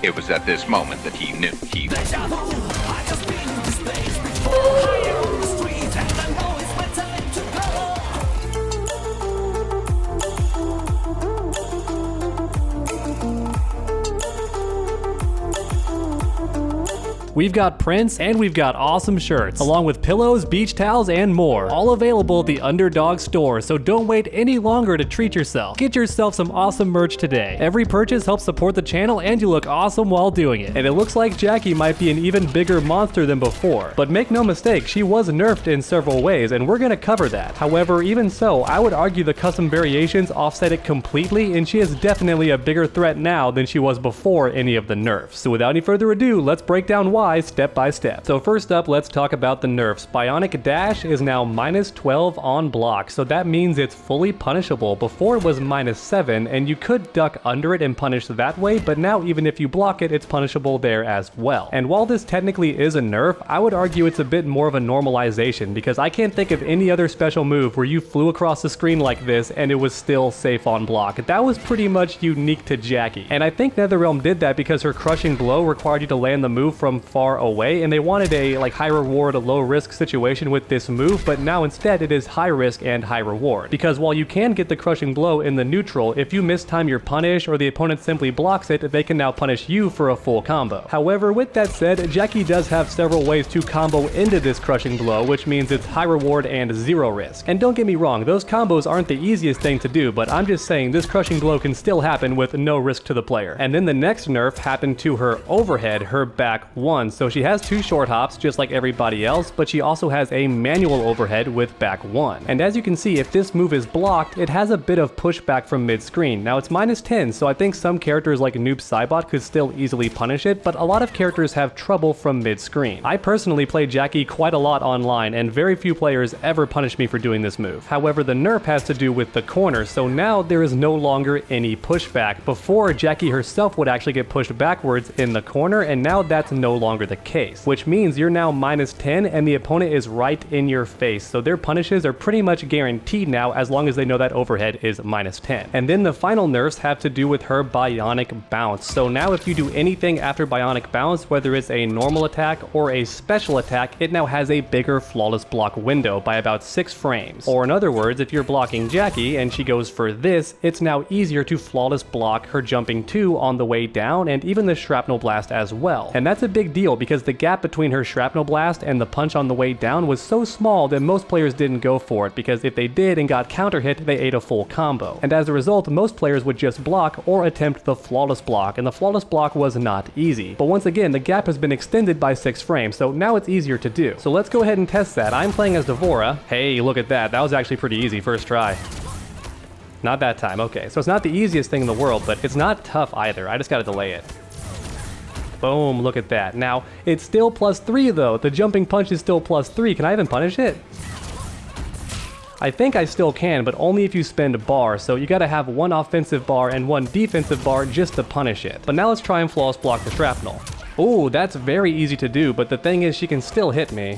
It was at this moment that he knew he... We've got prints and we've got awesome shirts, along with pillows, beach towels, and more. All available at the Underdog store, so don't wait any longer to treat yourself. Get yourself some awesome merch today. Every purchase helps support the channel and you look awesome while doing it. And it looks like Jacqui might be an even bigger monster than before. But make no mistake, she was nerfed in several ways, and we're gonna cover that. However, even so, I would argue the custom variations offset it completely, and she is definitely a bigger threat now than she was before any of the nerfs. So without any further ado, let's break down why step by step. So first up, let's talk about the nerfs. Bionic Dash is now -12 on block, so that means it's fully punishable. Before it was -7, and you could duck under it and punish that way, but now even if you block it, it's punishable there as well. And while this technically is a nerf, I would argue it's a bit more of a normalization, because I can't think of any other special move where you flew across the screen like this and it was still safe on block. That was pretty much unique to Jacqui. And I think NetherRealm did that because her crushing blow required you to land the move from far away, and they wanted a high reward, low risk situation with this move, but now instead it is high risk and high reward. Because while you can get the crushing blow in the neutral, if you mistime your punish or the opponent simply blocks it, they can now punish you for a full combo. However, with that said, Jacqui does have several ways to combo into this crushing blow, which means it's high reward and 0 risk. And don't get me wrong, those combos aren't the easiest thing to do, but I'm just saying this crushing blow can still happen with no risk to the player. And then the next nerf happened to her overhead, her back 1. So she has 2 short hops just like everybody else, but she also has a manual overhead with back 1. And as you can see, if this move is blocked, it has a bit of pushback from mid-screen. Now it's -10, so I think some characters like Noob Saibot could still easily punish it, but a lot of characters have trouble from mid-screen. I personally play Jacqui quite a lot online, and very few players ever punish me for doing this move. However, the nerf has to do with the corner, so now there is no longer any pushback. Before, Jacqui herself would actually get pushed backwards in the corner, and now that's no longer the case, which means you're now -10 and the opponent is right in your face, so their punishes are pretty much guaranteed now as long as they know that overhead is -10. And then the final nerfs have to do with her Bionic Bounce. So now if you do anything after Bionic Bounce, whether it's a normal attack or a special attack, it now has a bigger flawless block window by about 6 frames. Or in other words, if you're blocking Jacqui and she goes for this, it's now easier to flawless block her jumping 2 on the way down and even the shrapnel blast as well. And that's a big deal because the gap between her shrapnel blast and the punch on the way down was so small that most players didn't go for it, because if they did and got counter hit, they ate a full combo. And as a result, most players would just block or attempt the flawless block, and the flawless block was not easy. But once again, the gap has been extended by 6 frames, so now it's easier to do. So let's go ahead and test that. I'm playing as Devora. Hey, look at that. That was actually pretty easy first try. Not that time. Okay, so it's not the easiest thing in the world, but it's not tough either. I just gotta delay it. Boom, look at that. Now, it's still +3 though. The jumping punch is still +3. Can I even punish it? I think I still can, but only if you spend a bar, so you gotta have 1 offensive bar and 1 defensive bar just to punish it. But now let's try and flawless block the shrapnel. Ooh, that's very easy to do, but the thing is she can still hit me.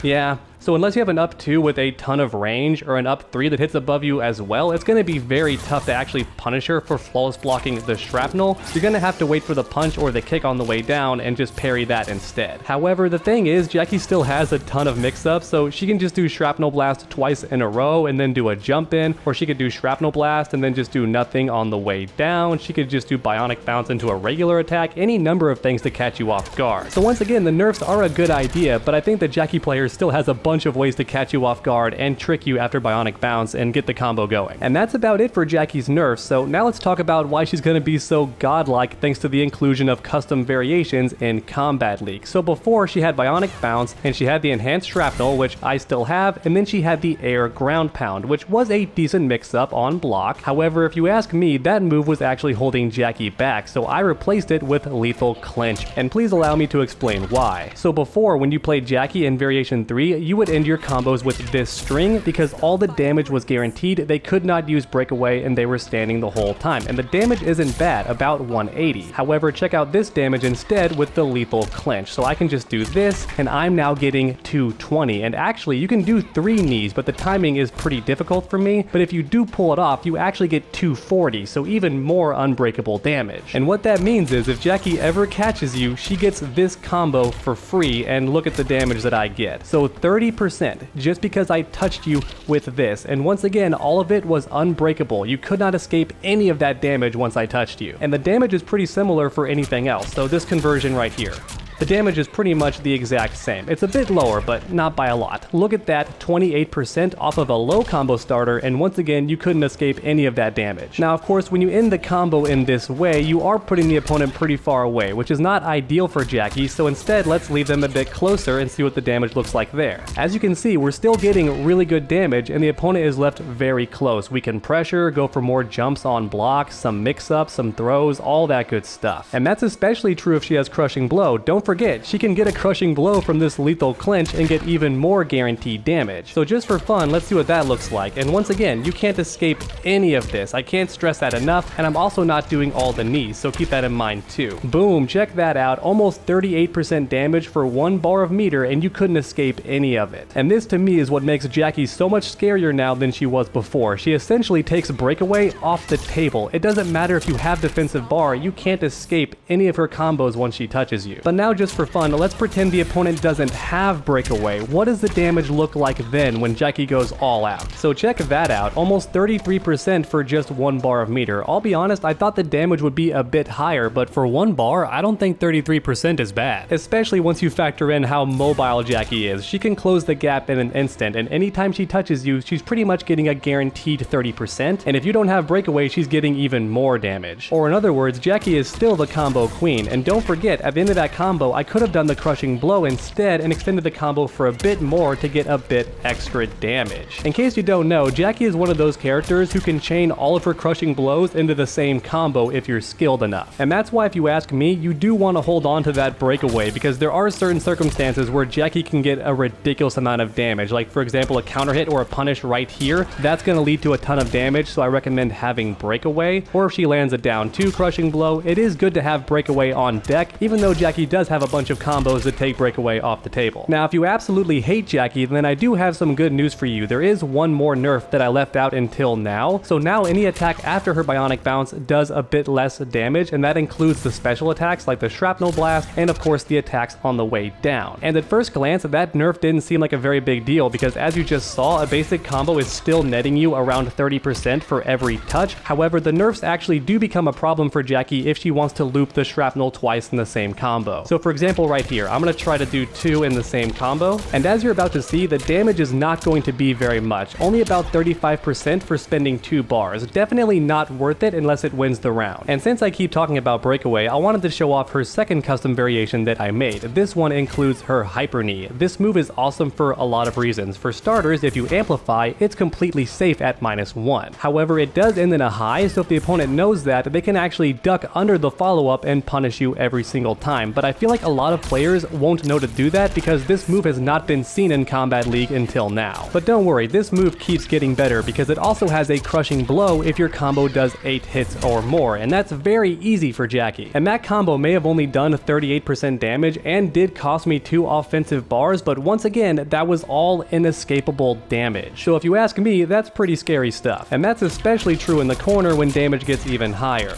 Yeah. So unless you have an up 2 with a ton of range or an up 3 that hits above you as well, it's going to be very tough to actually punish her for flawless blocking the shrapnel. You're going to have to wait for the punch or the kick on the way down and just parry that instead. However, the thing is, Jacqui still has a ton of mix-ups, so she can just do shrapnel blast twice in a row and then do a jump in, or she could do shrapnel blast and then just do nothing on the way down. She could just do Bionic Bounce into a regular attack, any number of things to catch you off guard. So once again, the nerfs are a good idea, but I think the Jacqui player still has a bunch of ways to catch you off guard and trick you after Bionic Bounce and get the combo going. And that's about it for Jacqui's nerfs, so now let's talk about why she's going to be so godlike thanks to the inclusion of custom variations in Kombat League. So before, she had Bionic Bounce and she had the enhanced shrapnel, which I still have, and then she had the air ground pound, which was a decent mix-up on block. However, if you ask me, that move was actually holding Jacqui back, so I replaced it with lethal clench, and please allow me to explain why. So before, when you played Jacqui in Variation 3, you would would end your combos with this string because all the damage was guaranteed. They could not use breakaway and they were standing the whole time. And the damage isn't bad, about 180. However, check out this damage instead with the lethal clench. So I can just do this and I'm now getting 220. And actually you can do 3 knees, but the timing is pretty difficult for me. But if you do pull it off, you actually get 240, so even more unbreakable damage. And what that means is if Jacqui ever catches you, she gets this combo for free, and look at the damage that I get. So 30% just because I touched you with this. And once again, all of it was unbreakable. You could not escape any of that damage once I touched you. And the damage is pretty similar for anything else, so this conversion right here. The damage is pretty much the exact same. It's a bit lower, but not by a lot. Look at that, 28% off of a low combo starter, and once again, you couldn't escape any of that damage. Now, of course, when you end the combo in this way, you are putting the opponent pretty far away, which is not ideal for Jacqui, so instead, let's leave them a bit closer and see what the damage looks like there. As you can see, we're still getting really good damage, and the opponent is left very close. We can pressure, go for more jumps on blocks, some mix-ups, some throws, all that good stuff. And that's especially true if she has Crushing Blow. Don't forget, she can get a Crushing Blow from this lethal clench and get even more guaranteed damage. So just for fun, let's see what that looks like. And once again, you can't escape any of this. I can't stress that enough, and I'm also not doing all the knees, so keep that in mind too. Boom, check that out. Almost 38% damage for 1 bar of meter, and you couldn't escape any of it. And this to me is what makes Jacqui so much scarier now than she was before. She essentially takes breakaway off the table. It doesn't matter if you have defensive bar, you can't escape any of her combos once she touches you. But now just for fun, let's pretend the opponent doesn't have breakaway. What does the damage look like then when Jacqui goes all out? So check that out, almost 33% for just 1 bar of meter. I'll be honest, I thought the damage would be a bit higher, but for 1 bar, I don't think 33% is bad. Especially once you factor in how mobile Jacqui is. She can close the gap in an instant, and anytime she touches you, she's pretty much getting a guaranteed 30%, and if you don't have breakaway, she's getting even more damage. Or in other words, Jacqui is still the combo queen, and don't forget, at the end of that combo, I could have done the Crushing Blow instead and extended the combo for a bit more to get a bit extra damage. In case you don't know, Jacqui is one of those characters who can chain all of her Crushing Blows into the same combo if you're skilled enough. And that's why, if you ask me, you do want to hold on to that breakaway, because there are certain circumstances where Jacqui can get a ridiculous amount of damage. Like for example, a counter hit or a punish right here, that's going to lead to a ton of damage, so I recommend having breakaway. Or if she lands a down 2 Crushing Blow, it is good to have breakaway on deck, even though Jacqui does have a bunch of combos that take breakaway off the table. Now, if you absolutely hate Jacqui, then I do have some good news for you. There is one more nerf that I left out until now. So now any attack after her Bionic Bounce does a bit less damage, and that includes the special attacks like the Shrapnel Blast and of course the attacks on the way down. And at first glance, that nerf didn't seem like a very big deal, because as you just saw, a basic combo is still netting you around 30% for every touch. However, the nerfs actually do become a problem for Jacqui if she wants to loop the shrapnel twice in the same combo. So for example, right here, I'm going to try to do 2 in the same combo, and as you're about to see, the damage is not going to be very much, only about 35% for spending 2 bars. Definitely not worth it unless it wins the round. And since I keep talking about breakaway, I wanted to show off her second custom variation that I made. This one includes her hyper knee. This move is awesome for a lot of reasons. For starters, if you amplify, it's completely safe at -1. However, it does end in a high, so if the opponent knows that, they can actually duck under the follow-up and punish you every single time. But I feel like a lot of players won't know to do that because this move has not been seen in Kombat League until now. But don't worry, this move keeps getting better because it also has a Crushing Blow if your combo does 8 hits or more, and that's very easy for Jacqui. And that combo may have only done 38% damage and did cost me 2 offensive bars, but once again, that was all inescapable damage. So if you ask me, that's pretty scary stuff. And that's especially true in the corner when damage gets even higher.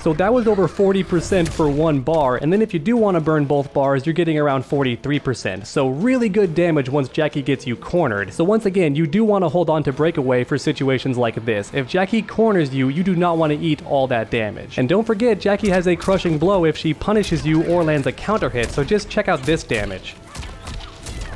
So that was over 40% for 1 bar, and then if you do want to burn both bars, you're getting around 43%. So really good damage once Jacqui gets you cornered. So once again, you do want to hold on to breakaway for situations like this. If Jacqui corners you, you do not want to eat all that damage. And don't forget, Jacqui has a Crushing Blow if she punishes you or lands a counter hit, so just check out this damage.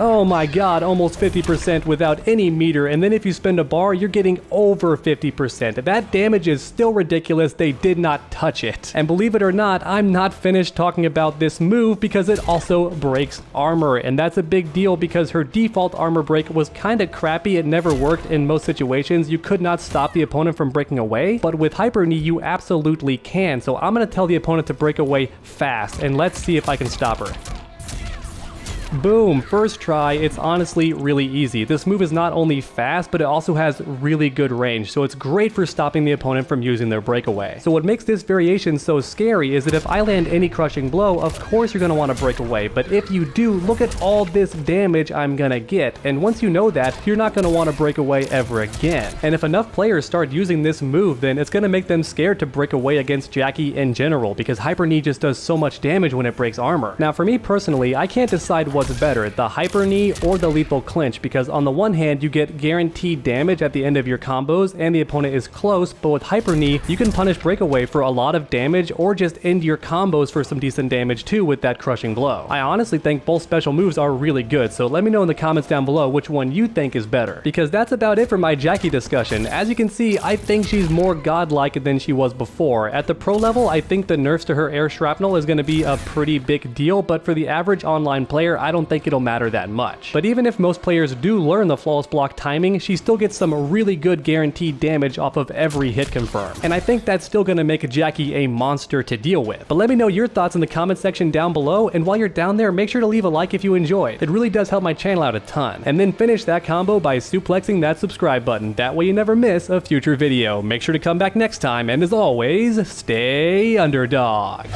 Oh my god, almost 50% without any meter, and then if you spend a bar, you're getting over 50%. That damage is still ridiculous, they did not touch it. And believe it or not, I'm not finished talking about this move because it also breaks armor, and that's a big deal because her default armor break was kinda crappy, it never worked in most situations, you could not stop the opponent from breaking away, but with Hyper Knee you absolutely can, so I'm gonna tell the opponent to break away fast, and let's see if I can stop her. Boom, first try. It's honestly really easy. This move is not only fast, but it also has really good range, so it's great for stopping the opponent from using their breakaway. So what makes this variation so scary is that if I land any crushing blow, of course you're going to want to break away, but if you do, look at all this damage I'm going to get, and once you know that, you're not going to want to break away ever again. And if enough players start using this move, then it's going to make them scared to break away against Jacqui in general, because Hyper Knee just does so much damage when it breaks armor. Now for me personally, I can't decide what's better, the Hyper Knee or the lethal clinch, because on the one hand you get guaranteed damage at the end of your combos and the opponent is close, but with Hyper Knee you can punish breakaway for a lot of damage or just end your combos for some decent damage too with that crushing blow. I honestly think both special moves are really good, so let me know in the comments down below which one you think is better. Because that's about it for my Jacqui discussion. As you can see, I think she's more godlike than she was before. At the pro level, I think the nerfs to her air shrapnel is going to be a pretty big deal, but for the average online player, I don't think it'll matter that much. But even if most players do learn the flawless block timing, she still gets some really good guaranteed damage off of every hit confirm. And I think that's still going to make Jacqui a monster to deal with. But let me know your thoughts in the comment section down below, and while you're down there, make sure to leave a like if you enjoyed. It really does help my channel out a ton. And then finish that combo by suplexing that subscribe button. That way you never miss a future video. Make sure to come back next time, and as always, stay underdog.